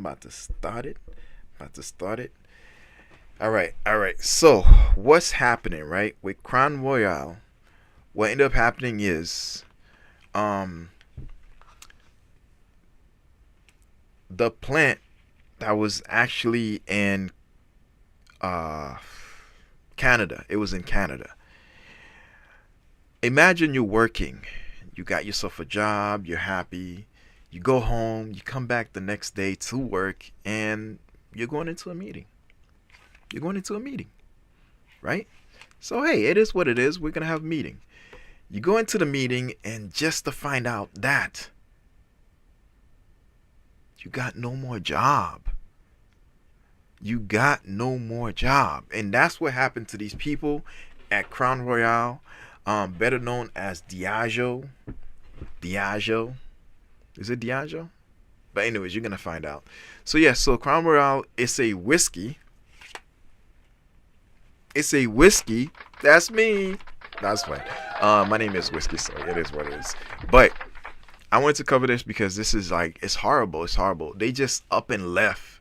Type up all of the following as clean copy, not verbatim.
About to start it. About to start it. All right, all right. So, what's happening, right? With Crown Royal, what ended up happening is um the plant that was actually in uh Canada. It was in Canada. Imagine you're working. You got yourself a job, you're happy. You go home, you come back the next day to work and you're going into a meeting. You're going into a meeting, right? So hey, it is what it is. We're going to have a meeting. You go into the meeting and just to find out that you got no more job. You got no more job. And that's what happened to these people at Crown Royal, better known as Diageo. Diageo. Is it Diageo? But anyways, you're going to find out. So yeah, so Crown Royal is a whiskey. It's a whiskey. That's me. That's fine. My name is Whiskey, so it is what it is. But I wanted to cover this because this is like, it's horrible. It's horrible. They just up and left.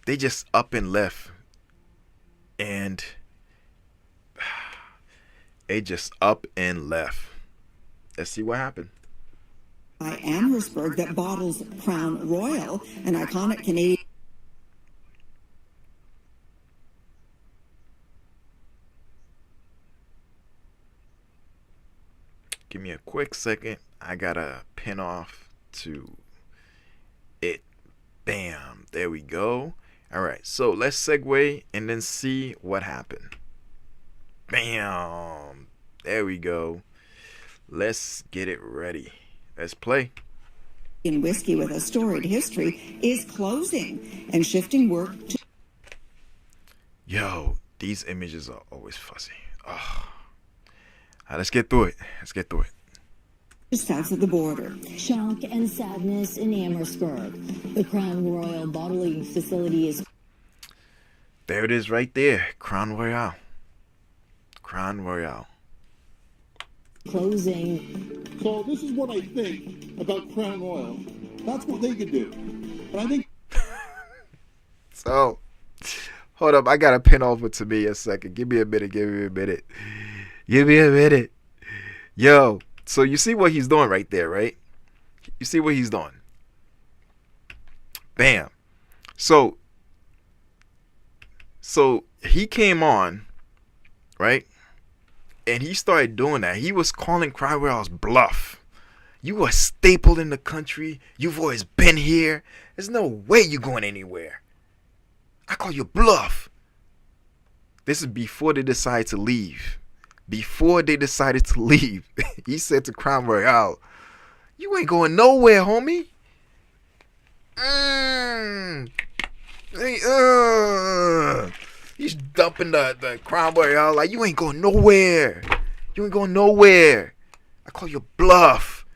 They just up and left. And it just up and left. Let's see what happened. By Amherstburg that bottles Crown Royal, an iconic Canadian. Give me a quick second. I gotta pin off to it. Bam. There we go. All right. So let's segue and then see what happened. Bam. There we go. Let's get it ready. Let's play. In whiskey with a storied history is closing and shifting work to Yo, these images are always fuzzy. Oh. Let's get through it. Let's get through it. south of the border. Shock and sadness in Amherstburg. The Crown Royal bottling facility is... There it is right there. Crown Royal. Crown Royal. closing. So this is what I think about Crown Royal. That's what they could do. And I think... So, hold up. I got to pin over to me a second. Give me a minute. Give me a minute. Give me a minute. Yo, so you see what he's doing right there, right? You see what he's doing. Bam. So he came on, right? And he started doing that. He was calling Crywell's bluff. You are a staple in the country. You've always been here. There's no way you're going anywhere. I call you bluff. This is before they decided to leave. Before they decided to leave, he said to Crown Royal, you ain't going nowhere, homie. He's dumping the Crown Royal like, you ain't going nowhere. You ain't going nowhere. I call you bluff.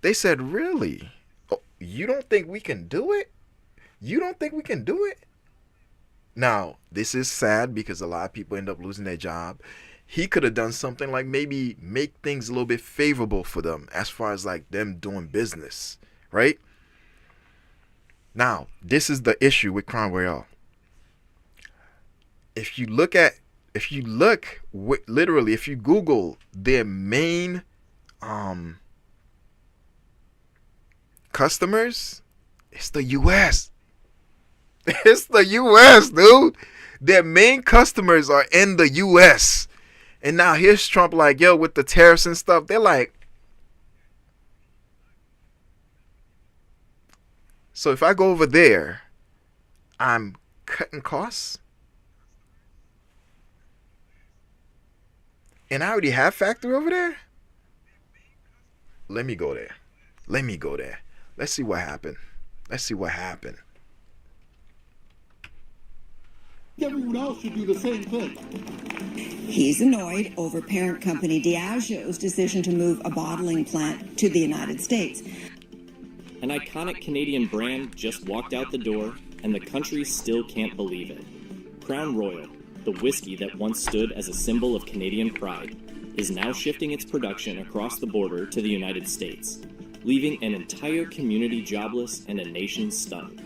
They said, really? Oh, you don't think we can do it? You don't think we can do it? Now, this is sad because a lot of people end up losing their job. He could have done something like maybe make things a little bit favorable for them as far as like them doing business, right? Now, this is the issue with Crown Royal. If you Google their main customers, it's the US. It's the US, dude. Their main customers are in the US. And now here's Trump like, yo, with the tariffs and stuff, they're like, so if I go over there, I'm cutting costs. And I already have factory over there. Let me go there. Let me go there. Let's see what happened. Let's see what happened. everyone else should do the same thing. He's annoyed over parent company Diageo's decision to move a bottling plant to the United States. An iconic Canadian brand just walked out the door, and the country still can't believe it. Crown Royal, the whiskey that once stood as a symbol of Canadian pride, is now shifting its production across the border to the United States. leaving an entire community jobless and a nation stunned.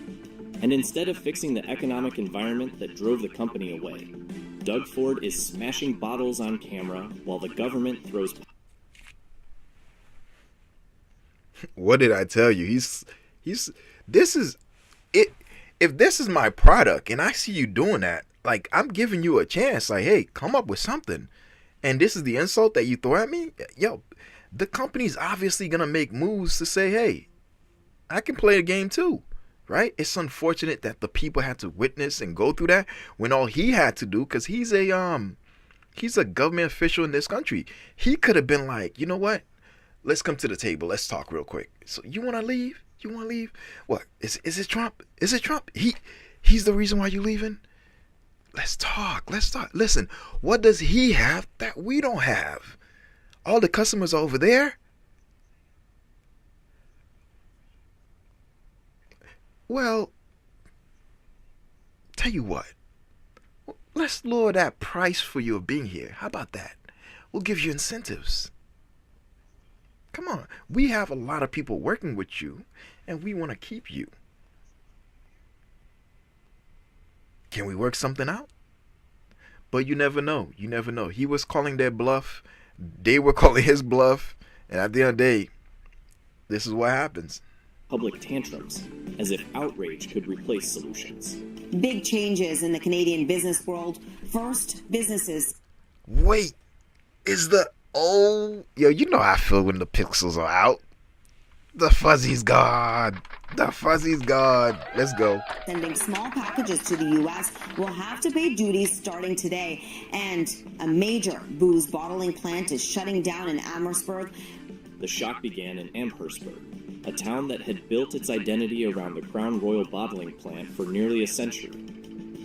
And instead of fixing the economic environment that drove the company away, Doug Ford is smashing bottles on camera while the government throws... What did I tell you? This is it. If this is my product and I see you doing that, like, I'm giving you a chance, like, hey, come up with something. And this is the insult that you throw at me? Yo, the company's obviously going to make moves to say, hey, I can play the game too, right? It's unfortunate that the people had to witness and go through that when all he had to do, because he's a government official in this country. He could have been like, you know what? Let's come to the table. Let's talk real quick. So you want to leave? You want to leave? What? Is it Trump? Is it Trump? He's the reason why you leaving? Let's talk. Let's talk. Listen, what does he have that we don't have? All the customers are over there. Well, tell you what. Let's lower that price for you of being here. How about that? We'll give you incentives. Come on. We have a lot of people working with you, and we want to keep you. Can we work something out? But you never know. You never know. He was calling their bluff. They were calling his bluff. And at the end of the day, this is what happens. Public tantrums, as if outrage could replace solutions. Big changes in the Canadian business world. First, businesses. Wait, is the... Oh, yo, you know how I feel when the pixels are out. The fuzzy's gone. The fuzzy's gone. Let's go. Sending small packages to the U.S. will have to pay duties starting today. And a major booze bottling plant is shutting down in Amherstburg. The shock began in Amherstburg, a town that had built its identity around the Crown Royal bottling plant for nearly a century.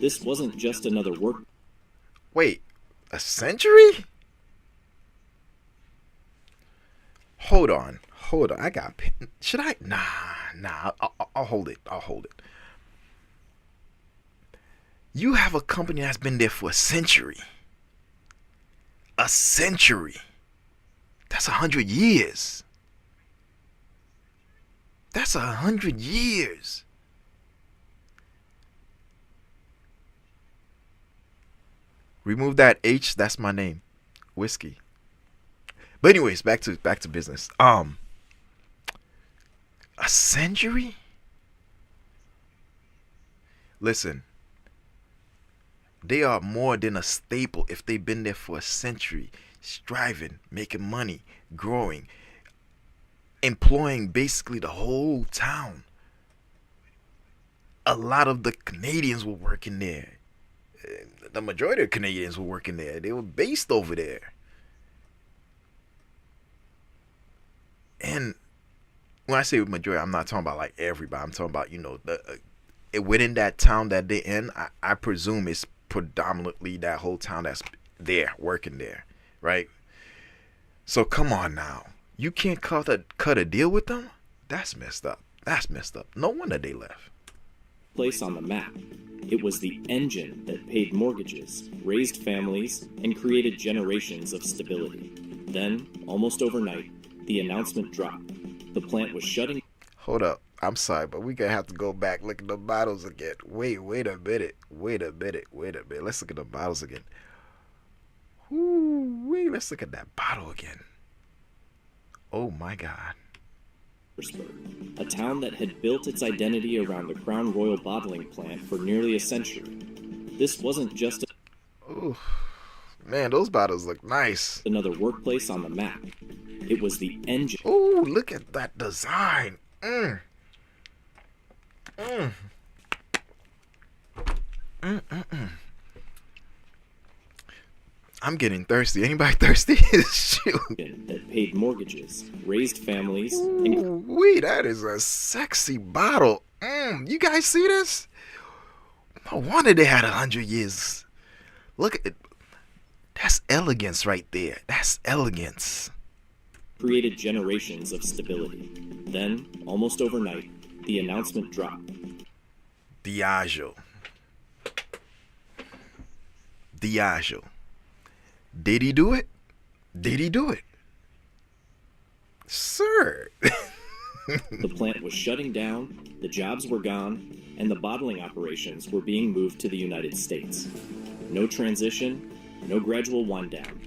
This wasn't just another work... Wait, a century? Hold on. I got... Should I? Nah. I'll hold it. You have a company that's been there for a century. A century. That's 100 years. That's 100 years. Remove that H. That's my name. Whiskey. But anyways, back to business. A century? Listen. They are more than a staple if they've been there for a century, striving, making money, growing, employing basically the whole town. A lot of the Canadians were working there. The majority of Canadians were working there. They were based over there. And when I say majority, I'm not talking about like everybody. I'm talking about, within that town that they're in, I presume it's predominantly that whole town that's there, working there, right? So come on now. You can't cut a deal with them? That's messed up. No wonder they left. Place on the map. It was the engine that paid mortgages, raised families, and created generations of stability. Then, almost overnight, the announcement dropped. The plant was shutting. Hold up. I'm sorry, but we're going to have to go back, look at the bottles again. Wait a minute. Let's look at the bottles again. Let's look at that bottle again. Oh my God. A town that had built its identity around the Crown Royal bottling plant for nearly a century. This wasn't just Ooh, man, those bottles look nice. Another workplace on the map. It was the engine. Oh, look at that design. I'm getting thirsty. Anybody thirsty? Shoot. That paid mortgages, raised families, Ooh, that is a sexy bottle. You guys see this? No wonder they had 100 years. Look at it. That's elegance right there. That's elegance. Created generations of stability. Then, almost overnight, the announcement dropped. Diageo. Did he do it? Sir. The plant was shutting down, the jobs were gone, and the bottling operations were being moved to the United States. No transition, no gradual wind down,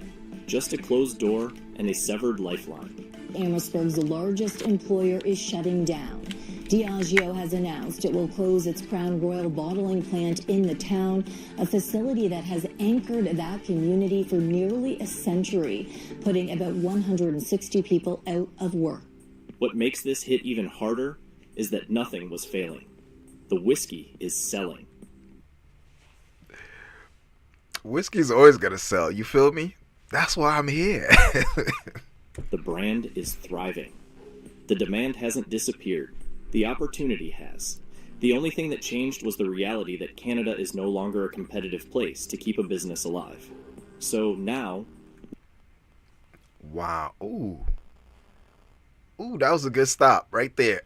just a closed door and a severed lifeline. Amherstburg's largest employer is shutting down. Diageo has announced it will close its Crown Royal bottling plant in the town, a facility that has anchored that community for nearly a century, putting about 160 people out of work. What makes this hit even harder is that nothing was failing. The whiskey is selling. Whiskey's always gonna sell, you feel me? That's why I'm here. The brand is thriving. The demand hasn't disappeared. The opportunity has. The only thing that changed was the reality that Canada is no longer a competitive place to keep a business alive. So now... Wow. Ooh, that was a good stop right there.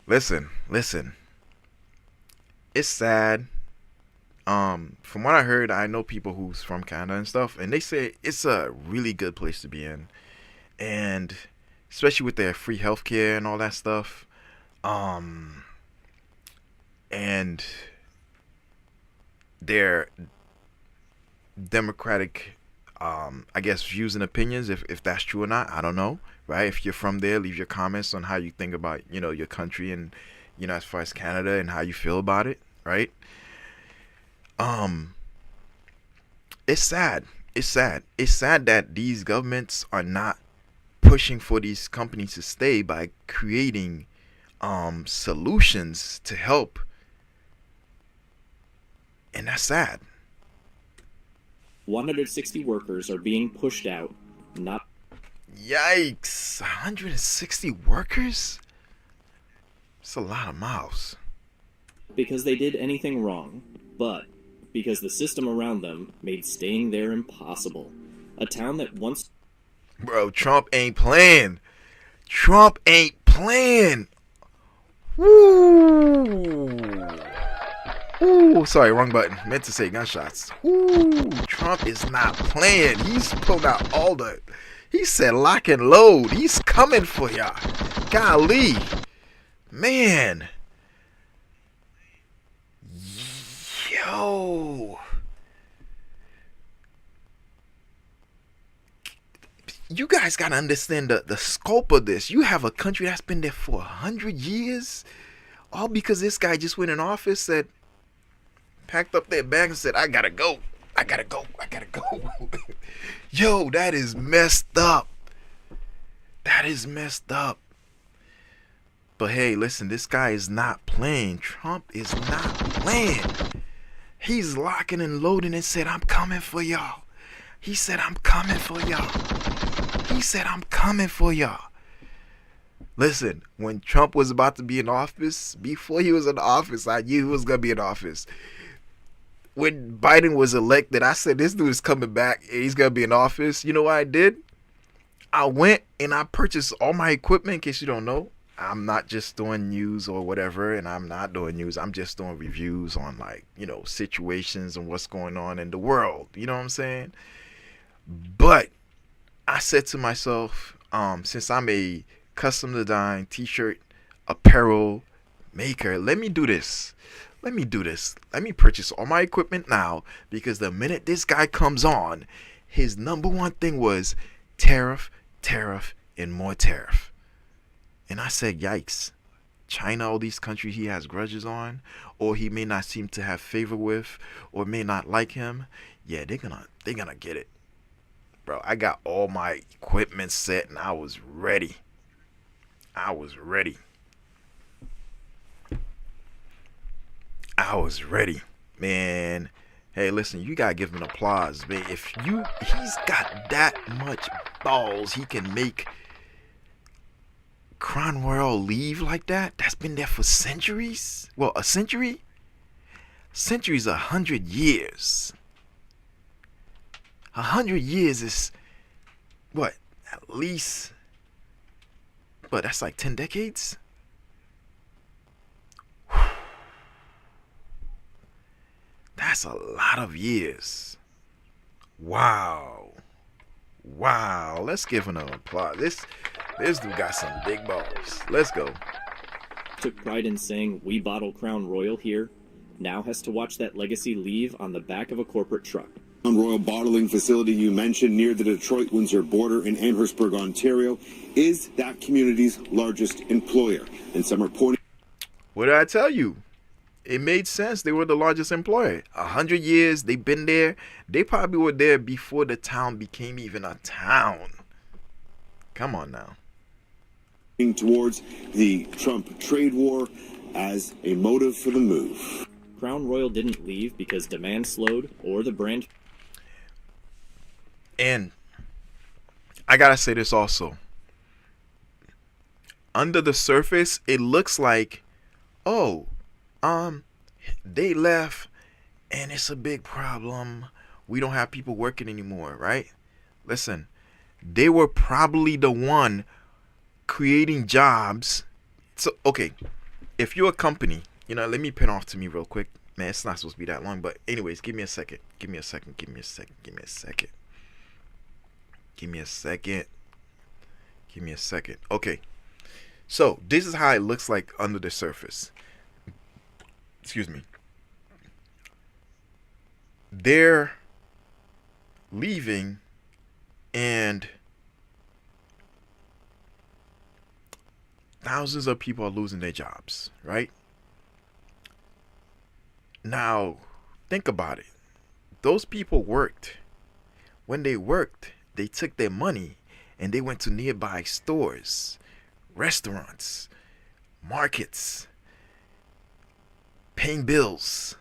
Listen. It's sad. From what I heard, I know people who's from Canada and stuff, and they say it's a really good place to be in. And especially with their free healthcare and all that stuff. And their democratic, I guess, views and opinions, if that's true or not, I don't know, right? If you're from there, leave your comments on how you think about, your country and, as far as Canada and how you feel about it, right? It's sad. It's sad that these governments are not pushing for these companies to stay by creating solutions to help, and that's sad. 160 workers are being pushed out, not... Yikes. 160 workers? It's a lot of mouths. because they did anything wrong, but because the system around them made staying there impossible. A town that once... Bro, Trump ain't playing. Trump ain't playing. Woo. Ooh, sorry, wrong button. Meant to say gunshots. Ooh, Trump is not playing. He's pulled out all the... He said lock and load. He's coming for y'all. Golly. Man. Yo. You guys gotta understand the scope of this. You have a country that's been there for 100 years, all because this guy just went in office, said, packed up their bag and said, I gotta go. Yo, that is messed up. That is messed up. But hey, listen, this guy is not playing. Trump is not playing. He's locking and loading and said, I'm coming for y'all. He said, I'm coming for y'all. He said, I'm coming for y'all. Listen, when Trump was about to be in office, before he was in office, I knew he was going to be in office. When Biden was elected, I said, this dude is coming back. He's going to be in office. You know what I did? I went and I purchased all my equipment. In case you don't know, I'm not just doing news or whatever, and I'm not doing news. I'm just doing reviews on, like, situations and what's going on in the world. You know what I'm saying? But I said to myself, since I'm a custom design t-shirt apparel maker, let me do this. Let me purchase all my equipment now, because the minute this guy comes on, his number one thing was tariff, and more tariff. And I said, yikes. China, all these countries he has grudges on, or he may not seem to have favor with, or may not like him. Yeah, they're gonna get it. Bro, I got all my equipment set and I was ready. Man. Hey, listen, you gotta give him applause, man. He's got that much balls, he can make Crown Royal leave like that. That's been there for centuries. Well, a century? Century's 100 years. 100 years is what? At least, but that's like 10 decades. That's a lot of years. Wow. Let's give him an applause. This dude got some big balls. Let's go. Took pride in saying we bottle Crown Royal here, now has to watch that legacy leave on the back of a corporate truck. Crown Royal bottling facility you mentioned near the Detroit-Windsor border in Amherstburg, Ontario, is that community's largest employer. And some are pointing... What did I tell you? It made sense. They were the largest employer. 100 years, they've been there. They probably were there before the town became even a town. Come on now. Towards the Trump trade war as a motive for the move. Crown Royal didn't leave because demand slowed or the brand... And I gotta say this also. Under the surface, it looks like, oh, they left and it's a big problem. We don't have people working anymore, right? Listen, they were probably the one creating jobs. So, okay, if you're a company, let me pin off to me real quick. Man, it's not supposed to be that long, but anyways, give me a second. Give me a second. Give me a second. Give me a second. Give me a second. Give me a second. Okay. So, this is how it looks like under the surface. Excuse me. They're leaving and thousands of people are losing their jobs, right? Now, think about it. Those people worked. When they worked, they took their money and they went to nearby stores, restaurants, markets, paying bills,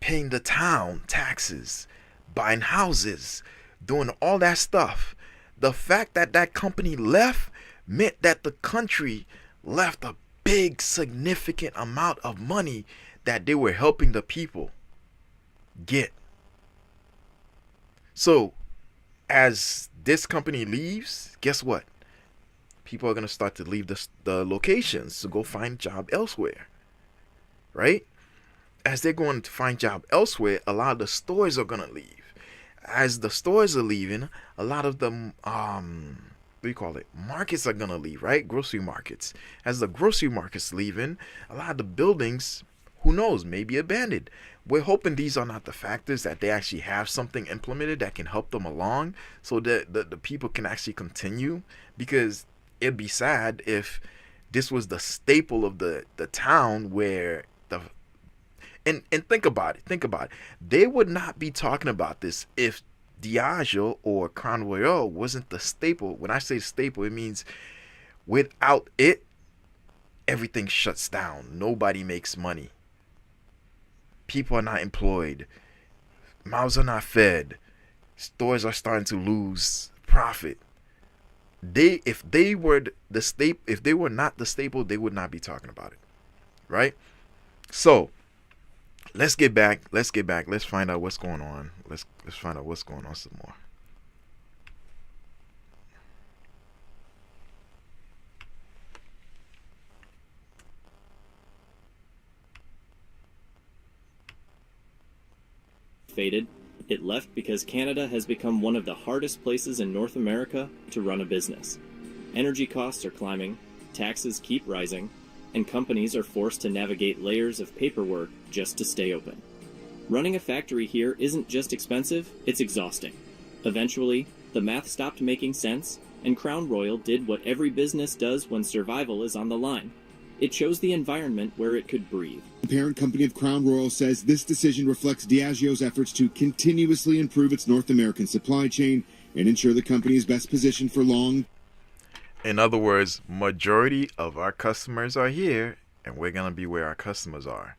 paying the town taxes, buying houses, doing all that stuff. The fact that that company left meant that the country left a big, significant amount of money that they were helping the people get. So, as this company leaves, guess what? People are going to start to leave the locations to go find job elsewhere, right? As they're going to find job elsewhere, a lot of the stores are going to leave. As the stores are leaving, a lot of the markets are going to leave, right? Grocery markets. As the grocery markets leaving, a lot of the buildings, who knows, may be abandoned. We're hoping these are not the factors, that they actually have something implemented that can help them along so that the people can actually continue, because it'd be sad if this was the staple of the town where and think about it. They would not be talking about this if Diageo or Crown Royal wasn't the staple. When I say staple, it means without it, everything shuts down. Nobody makes money. People are not employed. Mouths are not fed. Stores are starting to lose profit. If they were not the staple, they would not be talking about it, right? So let's get back. Let's find out what's going on. Let's find out what's going on some more. Faded. It left because Canada has become one of the hardest places in North America to run a business. Energy costs are climbing, taxes keep rising, and companies are forced to navigate layers of paperwork just to stay open. Running a factory here isn't just expensive, it's exhausting. Eventually, the math stopped making sense, and Crown Royal did what every business does when survival is on the line. It chose the environment where it could breathe. The parent company of Crown Royal says this decision reflects Diageo's efforts to continuously improve its North American supply chain and ensure the company is best positioned for long. In other words, majority of our customers are here, and we're going to be where our customers are.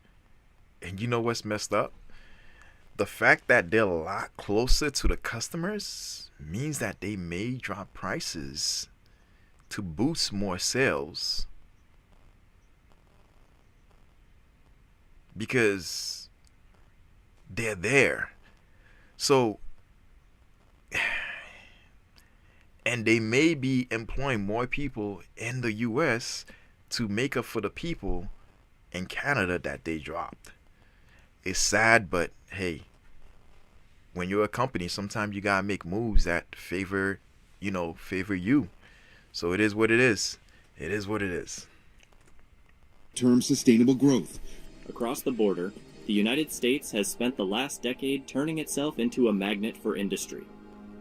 And you know what's messed up? The fact that they're a lot closer to the customers means that they may drop prices to boost more sales. Because they're there. So, and they may be employing more people in the US to make up for the people in Canada that they dropped. It's sad, but hey, when you're a company, sometimes you gotta make moves that favor you. So it is what it is. It is what it is. Term sustainable growth. Across the border, the United States has spent the last decade turning itself into a magnet for industry.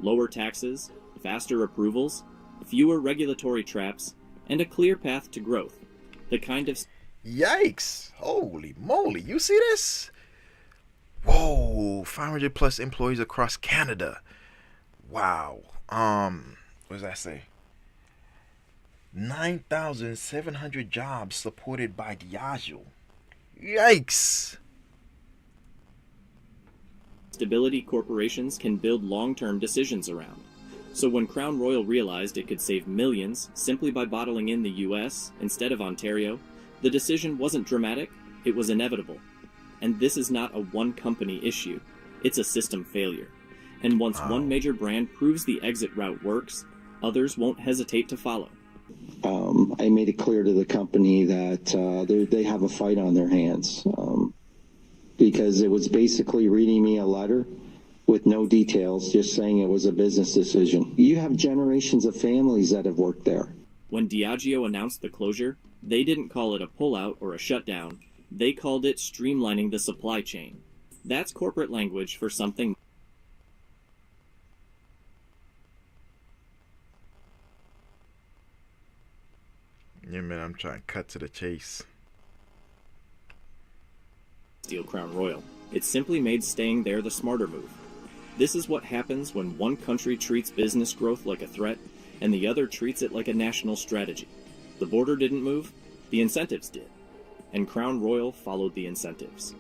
Lower taxes, faster approvals, fewer regulatory traps, and a clear path to growth. The kind of... Yikes. Holy moly. You see this? Whoa. 500 plus employees across Canada. Wow. What does that say? 9,700 jobs supported by Diageo. Yikes. stability corporations can build long-term decisions around. So when Crown Royal realized it could save millions simply by bottling in the US instead of Ontario, the decision wasn't dramatic, it was inevitable. And this is not a one-company issue, it's a system failure. And once one major brand proves the exit route works, others won't hesitate to follow. I made it clear to the company that they have a fight on their hands because it was basically reading me a letter with no details, just saying it was a business decision. You have generations of families that have worked there. When Diageo announced the closure, they didn't call it a pullout or a shutdown. They called it streamlining the supply chain. That's corporate language for something. Yeah, man, I'm trying to cut to the chase. Steel Crown Royal. It simply made staying there the smarter move. This is what happens when one country treats business growth like a threat and the other treats it like a national strategy. The border didn't move, the incentives did. And Crown Royal followed the incentives.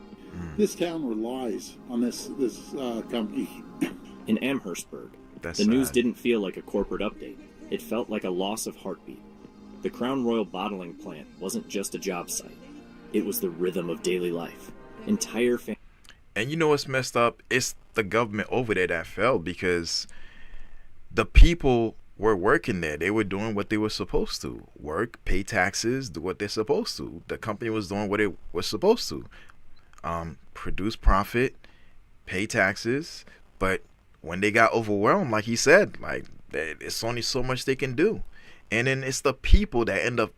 This town relies on this company. In Amherstburg, That's the news sad. didn't feel like a corporate update. It felt like a loss of heartbeat. The Crown Royal bottling plant wasn't just a job site. It was the rhythm of daily life. Entire And you know what's messed up? It's the government over there that failed, because the people were working there. They were doing what they were supposed to. Work, pay taxes, do what they're supposed to. The company was doing what it was supposed to. Produce profit, pay taxes. But when they got overwhelmed, like he said, like, it's only so much they can do. And then it's the people that end up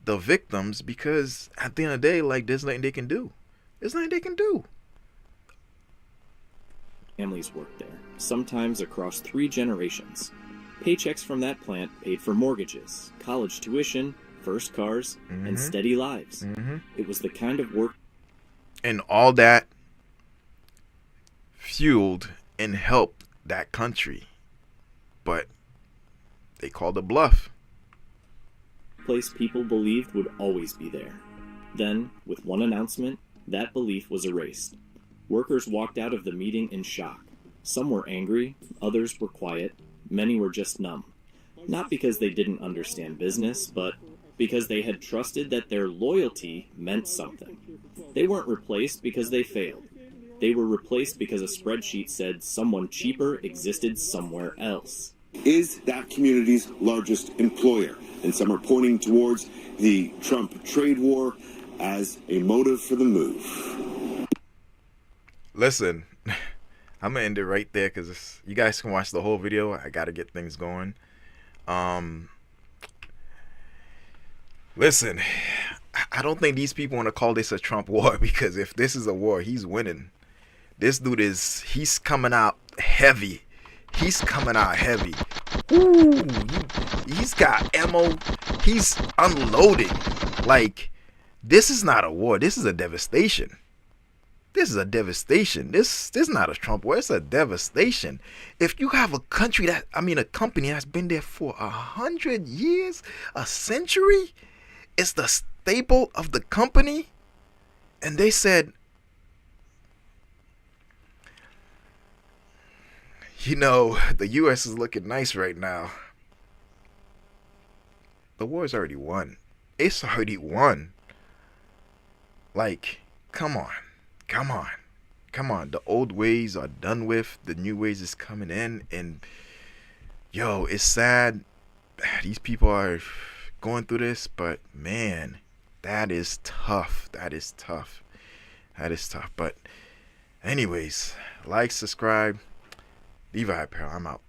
the victims, because at the end of the day, like, there's nothing they can do. There's nothing they can do. families worked there, sometimes across 3 generations. Paychecks from that plant paid for mortgages, college tuition, first cars, and steady lives. It was the kind of work. And all that fueled and helped that country. But they called a bluff. Place people believed would always be there. Then, with one announcement, that belief was erased. Workers walked out of the meeting in shock. Some were angry, others were quiet, many were just numb. Not because they didn't understand business, but because they had trusted that their loyalty meant something. They weren't replaced because they failed. They were replaced because a spreadsheet said someone cheaper existed somewhere else. Is that community's largest employer, and some are pointing towards the Trump trade war as a motive for the move. Listen, I'm gonna end it right there, because you guys can watch the whole video. I gotta get things going. Listen, I don't think these people want to call this a Trump war, because if this is a war, he's winning. This dude he's coming out heavy. He's coming out heavy. Ooh, he's got ammo. He's unloading. Like, this is not a war. This is a devastation. This is a devastation. This is not a Trump war. It's a devastation. If you have a company that's been there for 100 years, a century, it's the staple of the company, and they said, you know, the U.S. is looking nice right now. The war's already won. It's already won. Like, come on. Come on. Come on. The old ways are done with. The new ways is coming in. And, yo, it's sad. These people are going through this. But, man, that is tough. That is tough. That is tough. But, anyways, like, subscribe. Levi Apparel. I'm out.